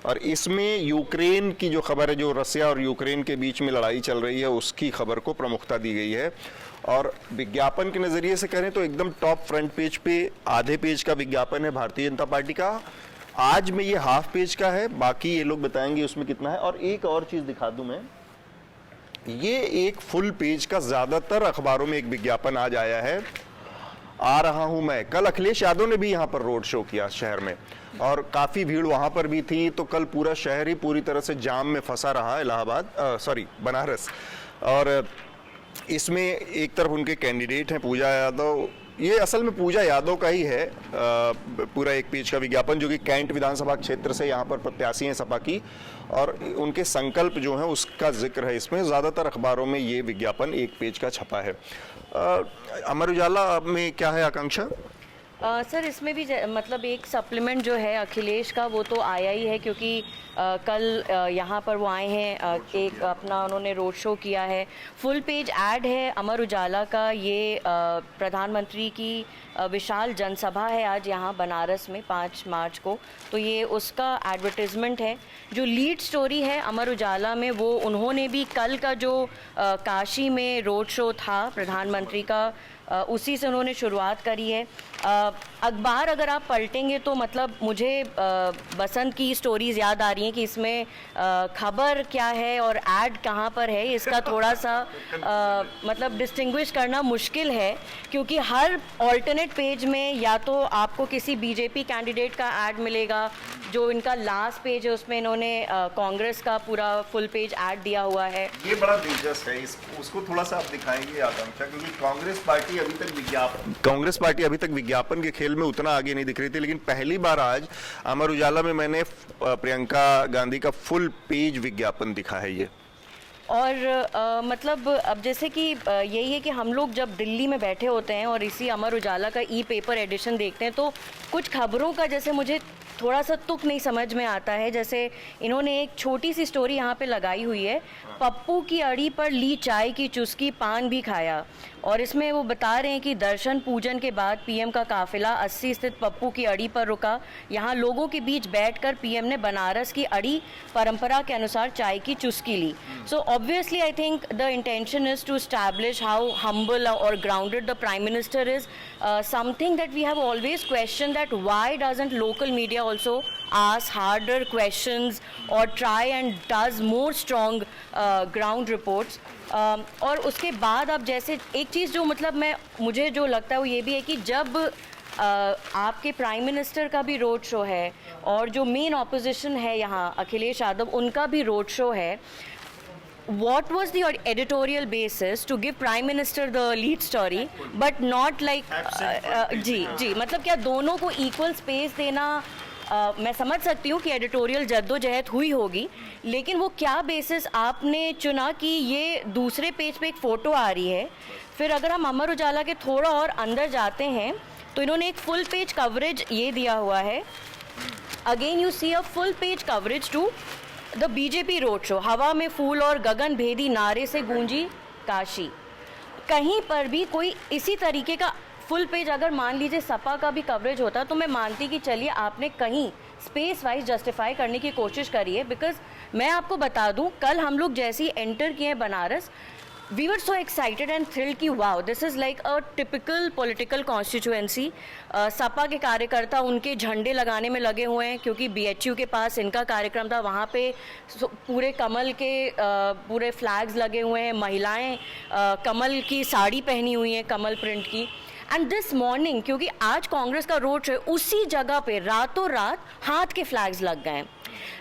और इसमें यूक्रेन की जो खबर है, जो रसिया और यूक्रेन के बीच में लड़ाई चल रही है उसकी खबर को प्रमुखता दी गई है। और विज्ञापन के नज़रिए से करें तो एकदम टॉप फ्रंट पेज पे आधे पेज का विज्ञापन है भारतीय जनता पार्टी का। आज में ये हाफ पेज का है, बाकी ये लोग बताएंगे उसमें कितना है। और एक और चीज़ दिखा दूँ मैं, ये एक फुल पेज का ज़्यादातर अखबारों में एक विज्ञापन आज आया है, आ रहा हूं मैं। कल अखिलेश यादव ने भी यहाँ पर रोड शो किया शहर में और काफ़ी भीड़ वहाँ पर भी थी तो कल पूरा शहर ही पूरी तरह से जाम में फंसा रहा, बनारस। और इसमें एक तरफ उनके कैंडिडेट हैं पूजा यादव, ये असल में पूजा यादव का ही है पूरा एक पेज का विज्ञापन, जो कि कैंट विधानसभा क्षेत्र से यहाँ पर प्रत्याशी हैं सपा की, और उनके संकल्प जो हैं उसका जिक्र है इसमें। ज़्यादातर अखबारों में ये विज्ञापन एक पेज का छपा है। अमर उजाला में क्या है आकांक्षा? सर इसमें भी मतलब एक सप्लीमेंट जो है अखिलेश का वो तो आया ही है क्योंकि कल यहाँ पर वो आए हैं, एक अपना उन्होंने रोड शो किया है। फुल पेज ऐड है अमर उजाला का, ये प्रधानमंत्री की विशाल जनसभा है आज यहाँ बनारस में 5 मार्च को, तो ये उसका एडवर्टाइजमेंट है। जो लीड स्टोरी है अमर उजाला में वो उन्होंने भी कल का जो काशी में रोड शो था प्रधानमंत्री का, उसी से उन्होंने शुरुआत करी है। अखबार अगर आप पलटेंगे तो मतलब मुझे बसंत की स्टोरीज़ याद आ रही हैं कि इसमें खबर क्या है और ऐड कहाँ पर है, इसका थोड़ा सा मतलब डिस्टिंग्विश करना मुश्किल है क्योंकि हर ऑल्टरनेट पेज में या तो आपको किसी बीजेपी कैंडिडेट का ऐड मिलेगा, जो इनका लास्ट पेज है उसमें इन्होंने कांग्रेस का पूरा फुल पेज ऐड दिया हुआ है। ये बड़ा दिलचस्प है, उसको थोड़ा सा आप दिखाएंगे आकांक्षा, क्योंकि कांग्रेस पार्टी अभी तक विज्ञापन के खेल में उतना आगे नहीं दिख रही थी, लेकिन पहली बार आज अमर उजाला में मैंने प्रियंका गांधी का फुल पेज विज्ञापन दिखा है ये। और मतलब अब जैसे कि यही है कि हम लोग जब दिल्ली में बैठे होते हैं और इसी अमर उजाला का ई पेपर एडिशन देखते हैं तो कुछ खबरों का जैसे मुझे थोड़ा सा तुक नहीं समझ में आता है। जैसे इन्होंने एक छोटी सी स्टोरी यहाँ पे लगाई हुई है, पप्पू की अड़ी पर ली चाय की चुस्की, पान भी खाया, और इसमें वो बता रहे हैं कि दर्शन पूजन के बाद पीएम का काफिला 80 स्थित पप्पू की अड़ी पर रुका। यहाँ लोगों के बीच बैठकर पीएम ने बनारस की अड़ी परंपरा के अनुसार चाय की चुस्की ली। So obviously I think the intention is to establish how humble और grounded the prime minister is, something that we have always question, that why doesn't local media also ask harder questions or try and does more strong ground reports। और उसके बाद अब जैसे एक चीज़ जो मतलब मुझे जो लगता है वो ये भी है कि जब आपके प्राइम मिनिस्टर का भी रोड शो है और जो मेन ऑपोजिशन है यहाँ अखिलेश यादव उनका भी रोड शो है, what was the editorial basis to give prime minister the lead story but not like जी मतलब क्या दोनों को equal space देना, मैं समझ सकती हूँ कि एडिटोरियल जद्दोजहद हुई होगी, लेकिन वो क्या बेसिस आपने चुना कि ये दूसरे पेज पे एक फ़ोटो आ रही है। फिर अगर हम अमर उजाला के थोड़ा और अंदर जाते हैं तो इन्होंने एक फुल पेज कवरेज ये दिया हुआ है, again you see a full page coverage to the BJP road show, हवा में फूल और गगन भेदी नारे से गूंजी काशी। कहीं पर भी कोई इसी तरीके का फुल पेज अगर मान लीजिए सपा का भी कवरेज होता तो मैं मानती कि चलिए आपने कहीं स्पेस वाइज जस्टिफाई करने की कोशिश करी है। बिकॉज मैं आपको बता दूं, कल हम लोग जैसे ही एंटर किए हैं Banaras, we were so excited and thrilled कि wow this is like a typical political constituency. SP के कार्यकर्ता उनके झंडे लगाने में लगे हुए हैं क्योंकि BHU के पास इनका कार्यक्रम था, वहाँ पे पूरे कमल के पूरे फ्लैग्स लगे हुए हैं, महिलाएं कमल की साड़ी पहनी हुई हैं, कमल प्रिंट की। एंड दिस मॉर्निंग, क्योंकि आज कांग्रेस का रोड शो है, उसी जगह पे रातों रात हाथ के फ्लैग्स लग गए।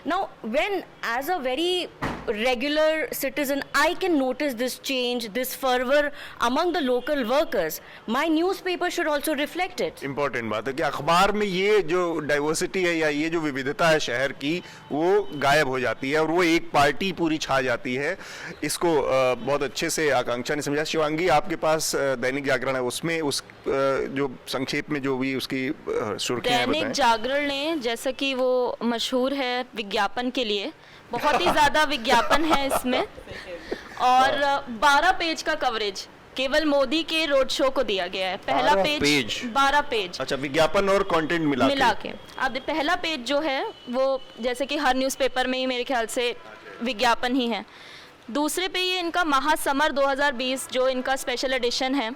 Now when as a very regular citizen I can notice this change, this fervor among the local workers, my newspaper should also reflect it. Important बात है कि अखबार में ये जो डाइवर्सिटी है या ये जो विविधता है शहर की, वो गायब हो जाती है और वो एक पार्टी पूरी छा जाती है। इसको बहुत अच्छे से आकांक्षा ने समझा। शिवांगी, आपके पास दैनिक जागरण है, उसमें उस जो संक्षेप में जो भी उसकी सुर्खियां हैं दैनिक बताएं। जागरण ने, जैसा कि वो मशहूर है विज्ञापन के लिए, बहुत ही ज़्यादा विज्ञापन है इसमें, और 12 पेज का कवरेज केवल मोदी के रोड शो को दिया गया है। पहला 12 पेज? 12 पेज, अच्छा, विज्ञापन और कंटेंट मिला के। अब पहला पेज जो है वो जैसे कि हर न्यूज़पेपर में ही मेरे ख्याल से विज्ञापन ही है। दूसरे पे ये इनका महासमर 2020 जो इनका स्पेशल एडिशन है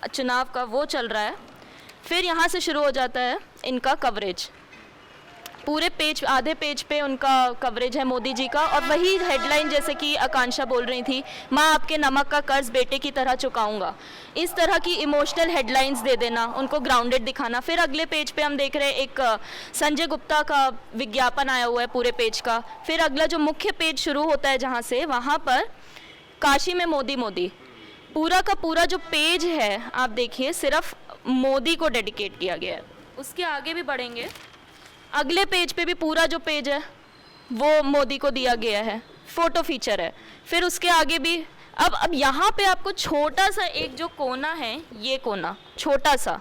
चुनाव का, वो चल रहा है। फिर यहाँ से शुरू हो जाता है इनका कवरेज, पूरे पेज, आधे पेज पे उनका कवरेज है मोदी जी का, और वही हेडलाइन जैसे कि आकांक्षा बोल रही थी, माँ आपके नमक का कर्ज बेटे की तरह चुकाऊंगा। इस तरह की इमोशनल हेडलाइंस दे देना, उनको ग्राउंडेड दिखाना। फिर अगले पेज पे हम देख रहे हैं एक संजय गुप्ता का विज्ञापन आया हुआ है पूरे पेज का। फिर अगला जो मुख्य पेज शुरू होता है जहाँ से, वहाँ पर काशी में मोदी मोदी, पूरा का पूरा जो पेज है आप देखिए सिर्फ मोदी को डेडिकेट किया गया है। उसके आगे भी बढ़ेंगे, अगले पेज पे भी पूरा जो पेज है वो मोदी को दिया गया है, फोटो फीचर है। फिर उसके आगे भी अब यहाँ पे आपको छोटा सा एक जो कोना है, ये कोना छोटा सा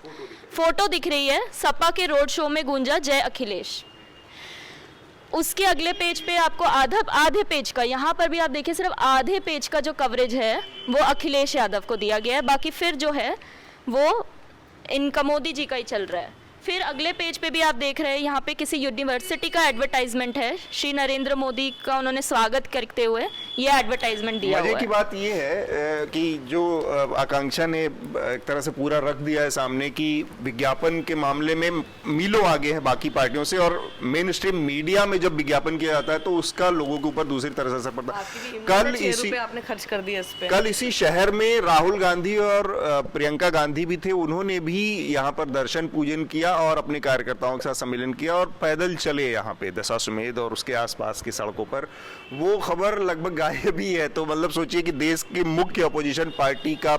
फोटो दिख रही है, सपा के रोड शो में गूंजा जय अखिलेश। उसके अगले पेज पे आपको आधे पेज का, यहाँ पर भी आप देखिए सिर्फ आधे पेज का जो कवरेज है वो अखिलेश यादव को दिया गया है, बाकी फिर जो है वो इनका मोदी जी का ही चल रहा है। फिर अगले पेज पे भी आप देख रहे हैं यहाँ पे किसी यूनिवर्सिटी का एडवर्टाइजमेंट है, श्री नरेंद्र मोदी का उन्होंने स्वागत करते हुए ये एडवर्टाइजमेंट दिया हुआ है। मजे की बात ये है कि जो आकांक्षा ने एक तरह से पूरा रख दिया है सामने कि विज्ञापन के मामले में मीलों आगे है बाकी पार्टियों से, और मेन स्ट्रीम मीडिया में जब विज्ञापन किया जाता है तो उसका लोगों के ऊपर दूसरी तरह से असर पड़ता है। कल इसी शहर में राहुल गांधी और प्रियंका गांधी भी थे, उन्होंने भी यहाँ पर दर्शन पूजन किया और अपने कार्यकर्ताओं के साथ सम्मेलन किया और पैदल चले यहाँ पे दशाश्वमेध और उसके आसपास की सड़कों पर। वो खबर लगभग गायब ही है। तो मतलब सोचिए कि देश की मुख्य अपोजिशन पार्टी का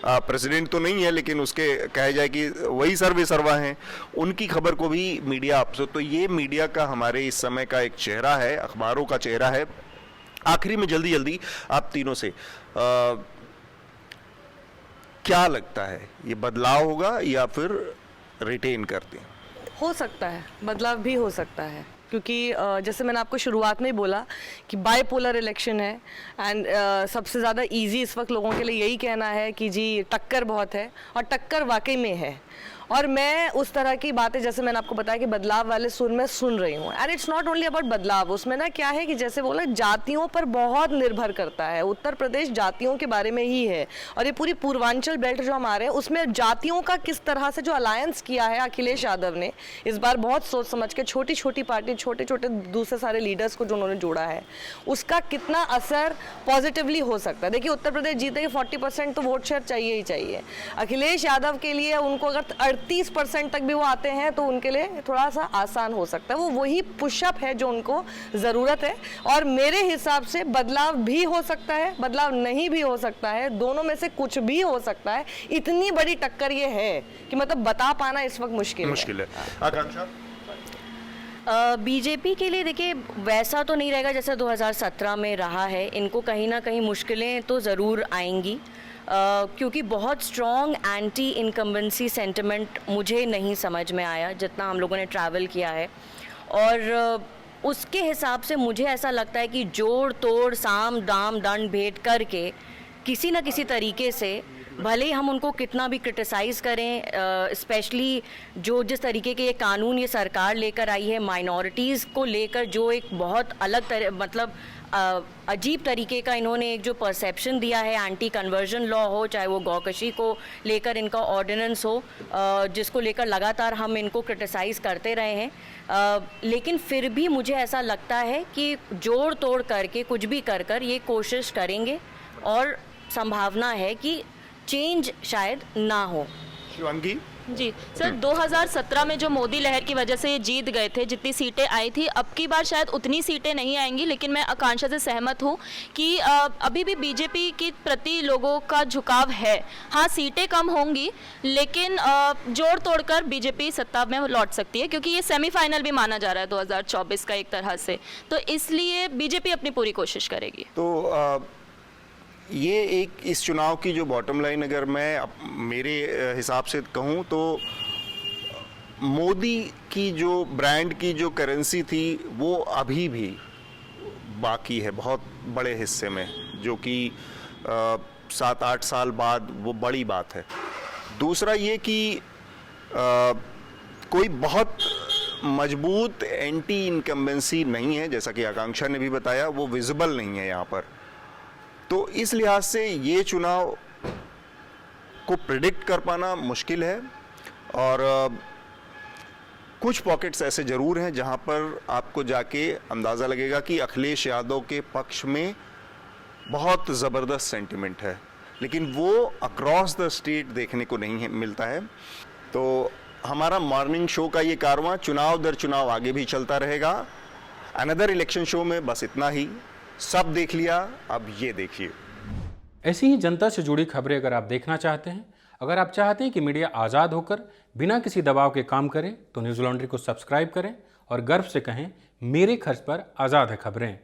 प्रेसिडेंट तो नहीं है, लेकिन उसके कहा जाए कि वही सर्वे सर्वा हैं, उनकी खबर को भी मीडिया अफसोस। तो ये मीडिया का हमारे इस समय का एक चेहरा है, अखबारों का चेहरा है। आखिरी में जल्दी जल्दी आप तीनों से क्या लगता है, ये बदलाव होगा या फिर रिटेन करते हैं? हो सकता है, बदलाव भी हो सकता है, क्योंकि जैसे मैंने आपको शुरुआत में ही बोला कि बाइपोलर इलेक्शन है एंड सबसे ज़्यादा इजी इस वक्त लोगों के लिए यही कहना है कि जी टक्कर बहुत है, और टक्कर वाकई में है। और मैं उस तरह की बातें, जैसे मैंने आपको बताया कि बदलाव वाले सुर में सुन रही हूँ, and it's not only about बदलाव। उसमें ना क्या है कि जैसे बोला, जातियों पर बहुत निर्भर करता है। उत्तर प्रदेश जातियों के बारे में ही है, और ये पूरी पूर्वांचल बेल्ट जो हमारे हैं उसमें जातियों का किस तरह से जो अलायंस किया है अखिलेश यादव ने इस बार, बहुत सोच समझ के छोटी छोटी पार्टी, छोटे छोटे दूसरे सारे लीडर्स को जो उन्होंने जोड़ा है, उसका कितना असर पॉजिटिवली हो सकता है। देखिए उत्तर प्रदेश जीतेगी, 40% तो वोट शेयर चाहिए ही चाहिए। अखिलेश यादव के लिए उनको अगर 38% तक भी वो आते हैं तो उनके लिए थोड़ा सा आसान हो सकता है। वो वही पुशअप है जो उनको ज़रूरत है, और मेरे हिसाब से बदलाव भी हो सकता है, बदलाव नहीं भी हो सकता है, दोनों में से कुछ भी हो सकता है। इतनी बड़ी टक्कर ये है कि मतलब बता पाना इस वक्त मुश्किल है। आकांक्षा, बीजेपी के लिए देखिए वैसा तो नहीं रहेगा जैसा 2017 में रहा है। इनको कहीं ना कहीं मुश्किलें तो ज़रूर आएंगी, क्योंकि बहुत स्ट्रॉन्ग एंटी इनकम्बेंसी सेंटिमेंट मुझे नहीं समझ में आया जितना हम लोगों ने ट्रैवल किया है। और उसके हिसाब से मुझे ऐसा लगता है कि जोड़ तोड़ साम दाम दंड भेंट करके किसी न किसी तरीके से, भले ही हम उनको कितना भी क्रिटिसाइज़ करें, स्पेशली जो जिस तरीके के ये कानून ये सरकार लेकर आई है माइनॉरिटीज़ को लेकर, जो एक बहुत अलग मतलब अजीब तरीके का इन्होंने एक जो परसेप्शन दिया है, एंटी कन्वर्जन लॉ हो, चाहे वो गौकशी को लेकर इनका ऑर्डिनेंस हो, जिसको लेकर लगातार हम इनको क्रिटिसाइज़ करते रहे हैं, लेकिन फिर भी मुझे ऐसा लगता है कि जोड़ तोड़ करके कुछ भी कर ये कोशिश करेंगे और संभावना है कि चेंज शायद ना हो। शिवांगी जी सर, 2017 में जो मोदी लहर की वजह से ये जीत गए थे, जितनी सीटें आई थी, अब की बार शायद उतनी सीटें नहीं आएंगी, लेकिन मैं आकांक्षा से सहमत हूँ कि अभी भी बीजेपी के प्रति लोगों का झुकाव है। हाँ, सीटें कम होंगी, लेकिन जोड़ तोड़कर बीजेपी सत्ता में लौट सकती है, क्योंकि ये सेमीफाइनल भी माना जा रहा है 2024 का एक तरह से, तो इसलिए बीजेपी अपनी पूरी कोशिश करेगी। तो ये एक इस चुनाव की जो बॉटम लाइन अगर मैं मेरे हिसाब से कहूँ तो मोदी की जो ब्रांड की जो करेंसी थी वो अभी भी बाकी है बहुत बड़े हिस्से में, जो कि 7-8 साल बाद वो बड़ी बात है। दूसरा ये कि कोई बहुत मजबूत एंटी इनकम्बेंसी नहीं है, जैसा कि आकांक्षा ने भी बताया, वो विजिबल नहीं है यहाँ पर। तो इस लिहाज से ये चुनाव को प्रिडिक्ट कर पाना मुश्किल है, और कुछ पॉकेट्स ऐसे ज़रूर हैं जहां पर आपको जाके अंदाज़ा लगेगा कि अखिलेश यादव के पक्ष में बहुत ज़बरदस्त सेंटिमेंट है, लेकिन वो अक्रॉस द स्टेट देखने को नहीं मिलता है। तो हमारा मॉर्निंग शो का ये कारवां चुनाव दर चुनाव आगे भी चलता रहेगा। अनदर इलेक्शन शो में बस इतना ही, सब देख लिया, अब ये देखिए। ऐसी ही जनता से जुड़ी खबरें अगर आप देखना चाहते हैं, अगर आप चाहते हैं कि मीडिया आज़ाद होकर बिना किसी दबाव के काम करे, तो न्यूज़ लॉन्ड्री को सब्सक्राइब करें और गर्व से कहें, मेरे खर्च पर आज़ाद है खबरें।